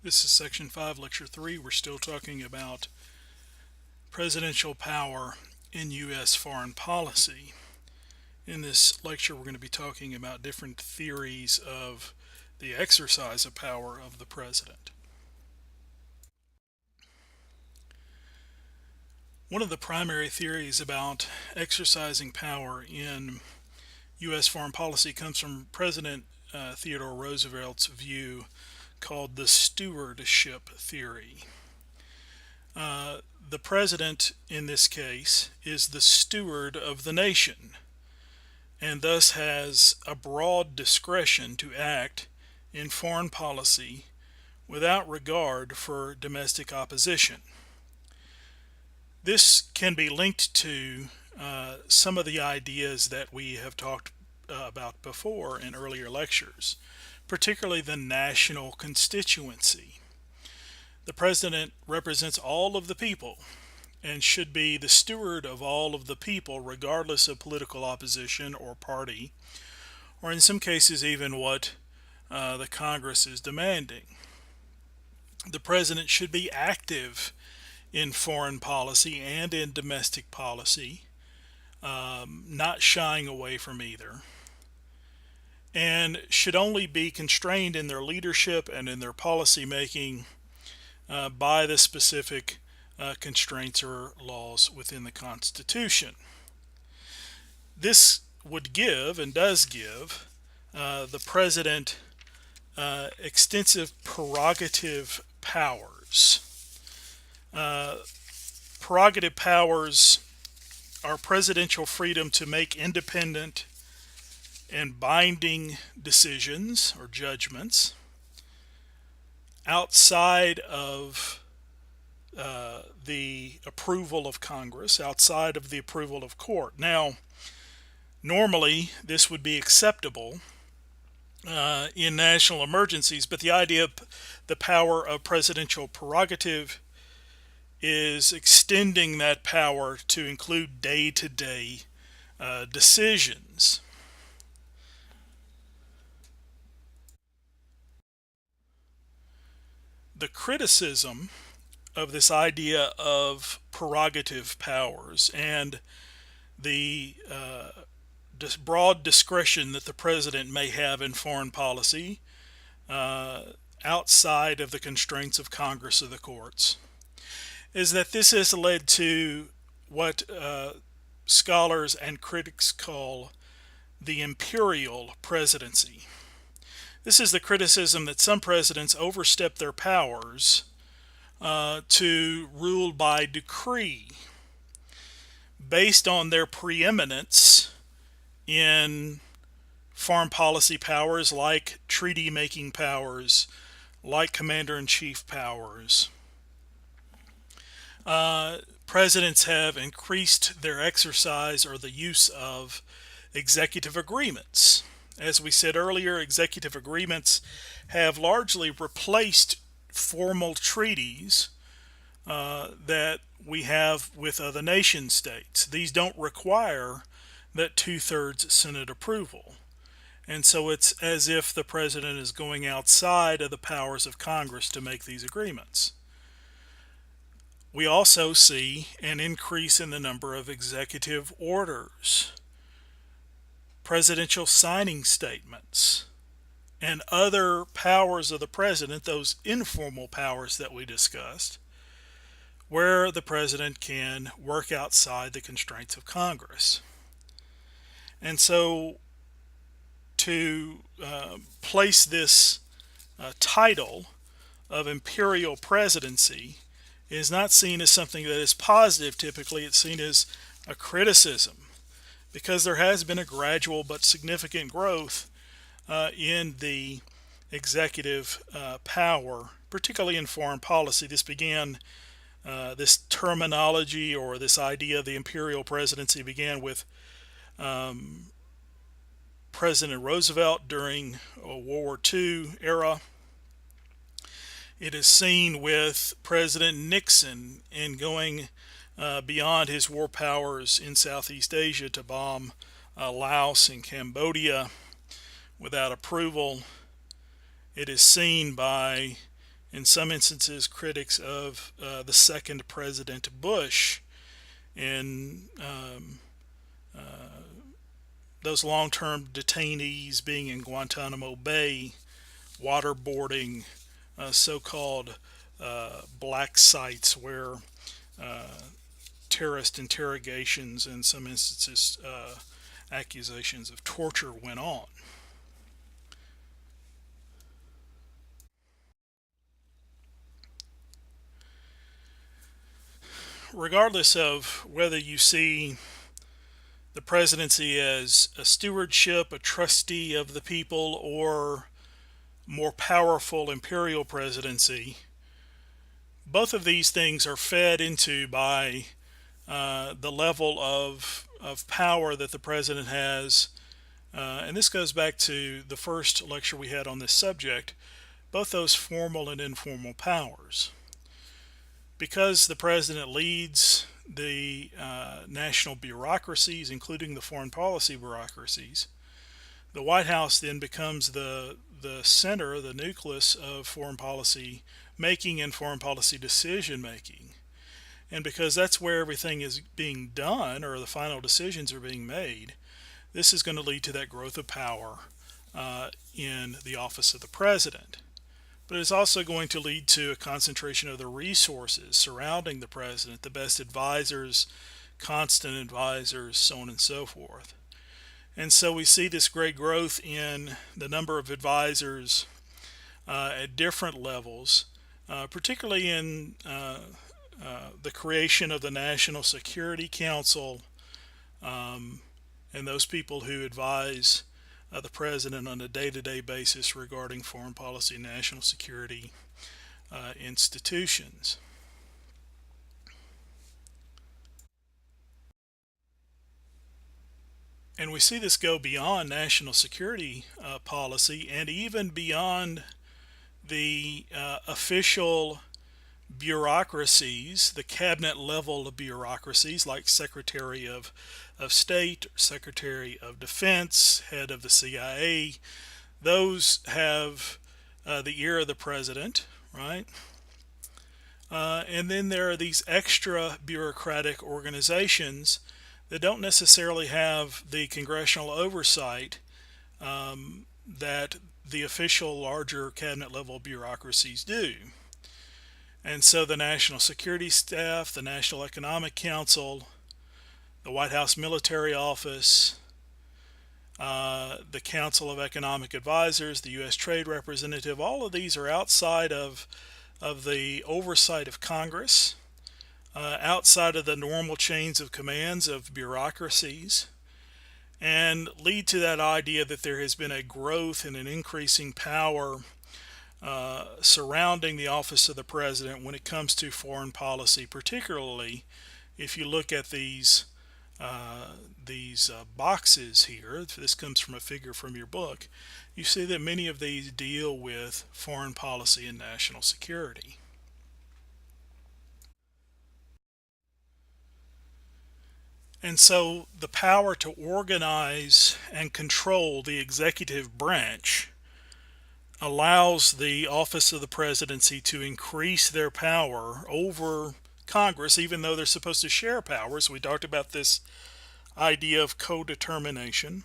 This is Section 5, Lecture 3. We're still talking about presidential power in U.S. foreign policy. In this lecture, we're going to be talking about different theories of the exercise of power of the president. One of the primary theories about exercising power in U.S. foreign policy comes from President Theodore Roosevelt's view called the stewardship theory. The president in this case is the steward of the nation and thus has a broad discretion to act in foreign policy without regard for domestic opposition. This can be linked to some of the ideas that we have talked about before in earlier lectures, particularly the national constituency. The president represents all of the people and should be the steward of all of the people regardless of political opposition or party, or in some cases even what the Congress is demanding. The president should be active in foreign policy and in domestic policy, not shying away from either, and should only be constrained in their leadership and in their policy making by the specific constraints or laws within the Constitution. This would give, and does give, the president extensive prerogative powers. Prerogative powers are presidential freedom to make independent and binding decisions or judgments outside of the approval of Congress, outside of the approval of court. Now, normally this would be acceptable in national emergencies, but the idea of the power of presidential prerogative is extending that power to include day-to-day decisions. The criticism of this idea of prerogative powers and the broad discretion that the president may have in foreign policy outside of the constraints of Congress or the courts is that this has led to what scholars and critics call the imperial presidency. This is the criticism that some presidents overstep their powers to rule by decree based on their preeminence in foreign policy powers like treaty-making powers, like commander-in-chief powers. Presidents have increased their exercise or the use of executive agreements. As we said earlier, executive agreements have largely replaced formal treaties that we have with other nation states. These don't require that 2/3 Senate approval. And so it's as if the president is going outside of the powers of Congress to make these agreements. We also see an increase in the number of executive orders, presidential signing statements, and other powers of the president, those informal powers that we discussed, where the president can work outside the constraints of Congress. And so to place this title of imperial presidency is not seen as something that is positive. Typically it's seen as a criticism, because there has been a gradual but significant growth in the executive power, particularly in foreign policy. This began, this terminology or this idea of the imperial presidency began with President Roosevelt during World War II era. It is seen with President Nixon in going beyond his war powers in Southeast Asia to bomb Laos and Cambodia without approval. It is seen by in some instances, critics of the second President Bush in those long-term detainees being in Guantanamo Bay, waterboarding so-called black sites where terrorist interrogations and some instances accusations of torture went on. Regardless of whether you see the presidency as a stewardship, a trustee of the people, or more powerful imperial presidency, both of these things are fed into by the level of power that the president has. And this goes back to the first lecture we had on this subject, both those formal and informal powers. Because the president leads the national bureaucracies, including the foreign policy bureaucracies, the White House then becomes the center, the nucleus of foreign policy making and foreign policy decision making. And because that's where everything is being done, or the final decisions are being made, this is going to lead to that growth of power in the office of the president. But it's also going to lead to a concentration of the resources surrounding the president, the best advisors, constant advisors, so on and so forth. And so we see this great growth in the number of advisors at different levels, particularly in the creation of the National Security Council, and those people who advise the president on a day-to-day basis regarding foreign policy and national security institutions. And we see this go beyond national security policy and even beyond the official bureaucracies, the cabinet level of bureaucracies like Secretary of State, Secretary of Defense, head of the CIA. Those have the ear of the president, right? And then there are these extra bureaucratic organizations that don't necessarily have the congressional oversight that the official larger cabinet level bureaucracies do. And so the National Security Staff, the National Economic Council, the White House Military Office, the Council of Economic Advisors, the U.S. Trade Representative, all of these are outside of the oversight of Congress, outside of the normal chains of commands of bureaucracies, and lead to that idea that there has been a growth and an increasing power surrounding the office of the president when it comes to foreign policy, particularly if you look at these boxes here. This comes from a figure from your book. You see that many of these deal with foreign policy and national security. And so the power to organize and control the executive branch allows the office of the presidency to increase their power over Congress, even though they're supposed to share powers. We talked about this idea of co-determination.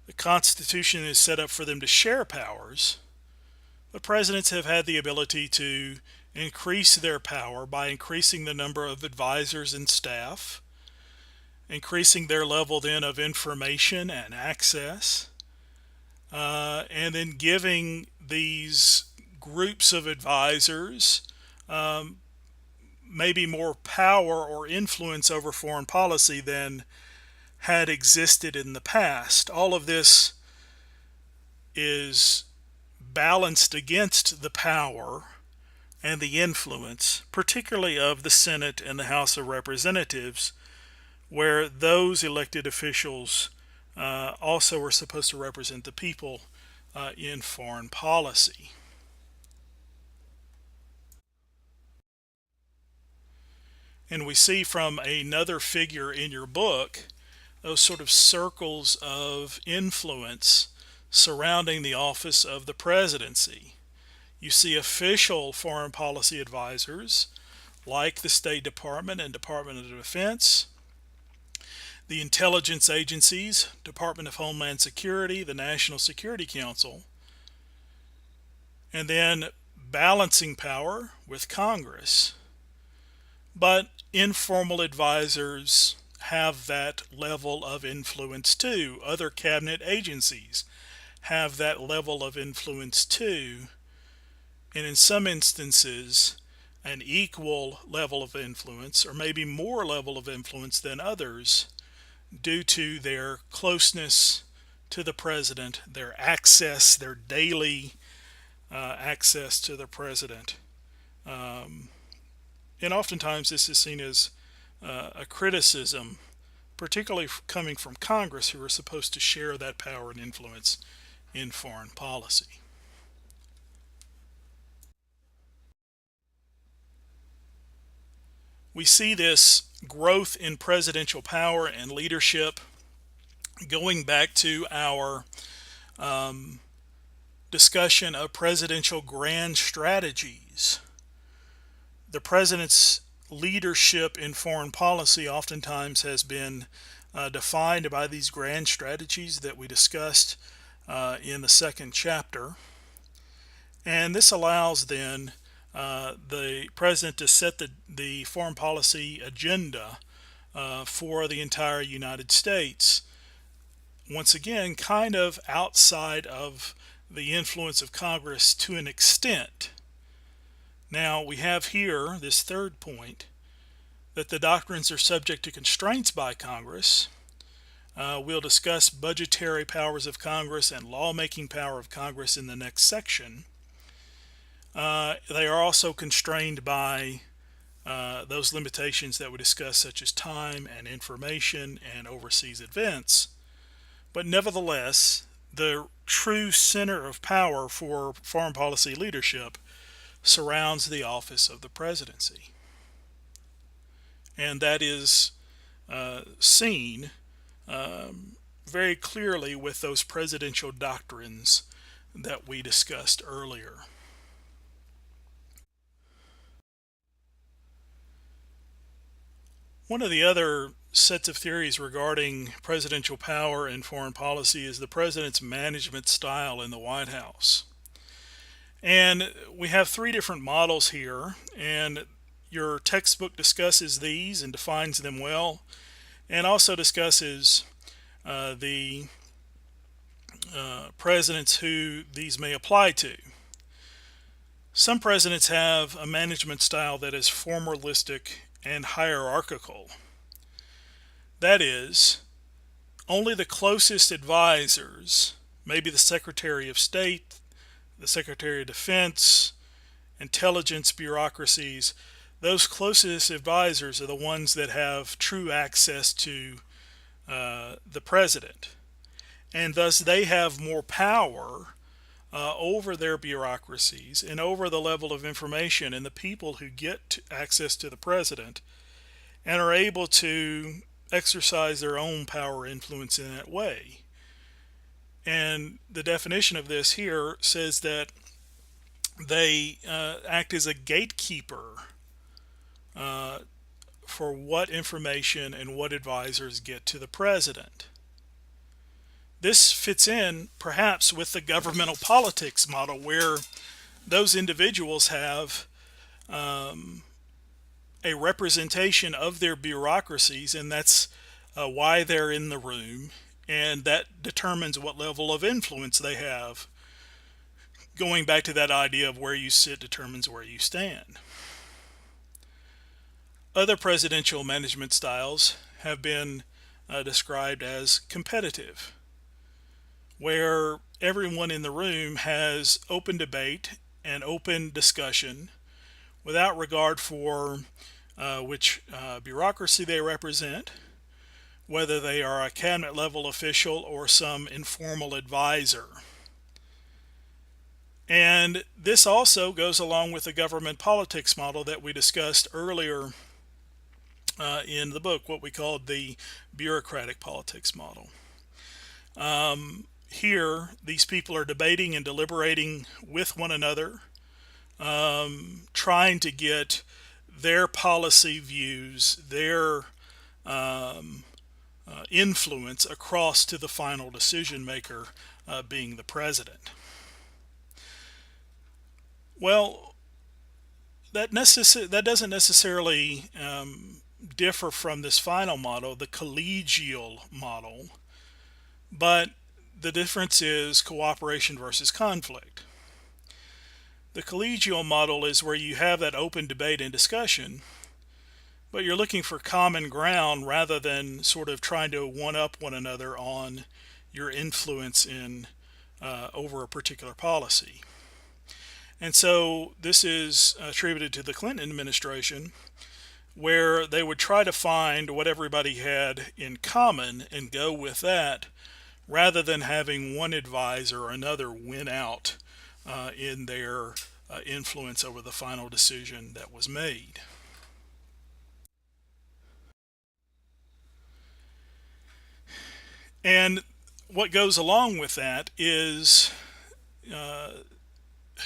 The Constitution is set up for them to share powers, but presidents have had the ability to increase their power by increasing the number of advisors and staff, increasing their level then of information and access, and then giving these groups of advisors maybe more power or influence over foreign policy than had existed in the past. All of this is balanced against the power and the influence, particularly of the Senate and the House of Representatives, where those elected officials also are supposed to represent the people in foreign policy. And we see from another figure in your book those sort of circles of influence surrounding the office of the presidency. You see official foreign policy advisors like the State Department and Department of Defense, the intelligence agencies, Department of Homeland Security, the National Security Council, and then balancing power with Congress. But informal advisors have that level of influence too. Other cabinet agencies have that level of influence too. And in some instances, an equal level of influence, or maybe more level of influence than others, due to their closeness to the president, their access, their daily access to the president. And oftentimes this is seen as a criticism, particularly coming from Congress, who are supposed to share that power and influence in foreign policy. We see this growth in presidential power and leadership going back to our discussion of presidential grand strategies. The president's leadership in foreign policy oftentimes has been defined by these grand strategies that we discussed in the second chapter. And this allows then the president to set the foreign policy agenda for the entire United States. Once again, kind of outside of the influence of Congress to an extent. Now we have here this third point, that the doctrines are subject to constraints by Congress. We'll discuss budgetary powers of Congress and lawmaking power of Congress in the next section. They are also constrained by those limitations that we discuss, such as time and information and overseas events. But nevertheless, the true center of power for foreign policy leadership surrounds the office of the presidency. And that is seen very clearly with those presidential doctrines that we discussed earlier. One of the other sets of theories regarding presidential power and foreign policy is the president's management style in the White House. And we have three different models here, and your textbook discusses these and defines them well, and also discusses the presidents who these may apply to. Some presidents have a management style that is formalistic and hierarchical. That is, only the closest advisors, maybe the Secretary of State, the Secretary of Defense, intelligence bureaucracies, those closest advisors are the ones that have true access to the president. And thus they have more power over their bureaucracies and over the level of information and the people who get access to the president and are able to exercise their own power influence in that way. And the definition of this here says that they act as a gatekeeper for what information and what advisors get to the president. This fits in perhaps with the governmental politics model, where those individuals have a representation of their bureaucracies, and that's why they're in the room, and that determines what level of influence they have. Going back to that idea of where you sit determines where you stand. Other presidential management styles have been described as competitive, where everyone in the room has open debate and open discussion without regard for which bureaucracy they represent, whether they are a cabinet level official or some informal advisor. And this also goes along with the government politics model that we discussed earlier in the book, what we called the bureaucratic politics model. Here, these people are debating and deliberating with one another trying to get their policy views, their influence across to the final decision maker, being the president. Well, that doesn't necessarily differ from this final model, the collegial model, but the difference is cooperation versus conflict. The collegial model is where you have that open debate and discussion, but you're looking for common ground rather than sort of trying to one-up one another on your influence in over a particular policy. And so this is attributed to the Clinton administration, where they would try to find what everybody had in common and go with that, rather than having one advisor or another win out in their influence over the final decision that was made. And what goes along with that is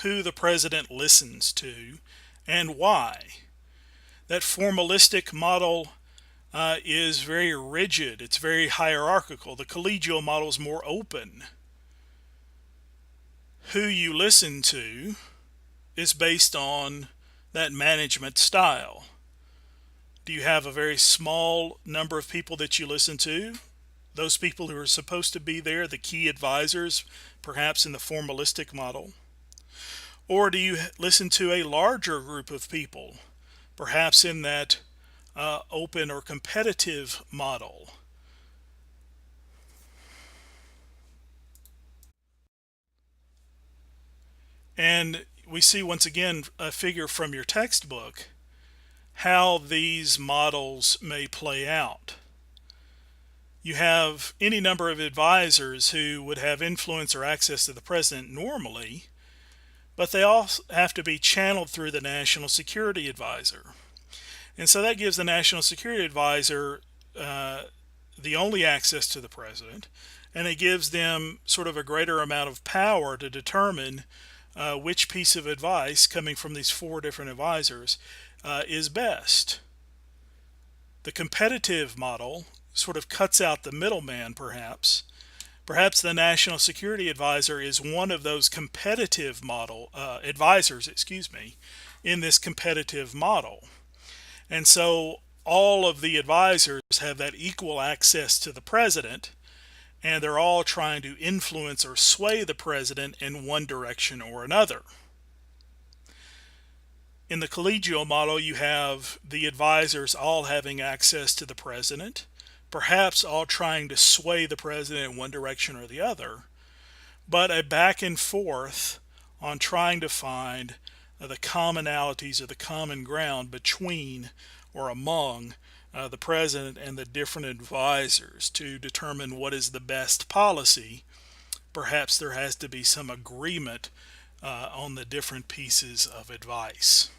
who the president listens to and why. That formalistic model is very rigid, it's very hierarchical. The collegial model is more open. Who you listen to is based on that management style. Do you have a very small number of people that you listen to? Those people who are supposed to be there, the key advisors, perhaps in the formalistic model? Or do you listen to a larger group of people, perhaps in that open or competitive model? And we see once again a figure from your textbook how these models may play out. You have any number of advisors who would have influence or access to the president normally, but they all have to be channeled through the National Security Advisor. And so that gives the National Security Advisor the only access to the president, and it gives them sort of a greater amount of power to determine which piece of advice coming from these four different advisors is best. The competitive model sort of cuts out the middleman, perhaps. Perhaps the National Security Advisor is one of those competitive model advisors, in this competitive model. And so all of the advisors have that equal access to the president, and they're all trying to influence or sway the president in one direction or another. In the collegial model, you have the advisors all having access to the president, perhaps all trying to sway the president in one direction or the other, but a back and forth on trying to find the commonalities or the common ground between or among the president and the different advisors to determine what is the best policy. Perhaps there has to be some agreement on the different pieces of advice.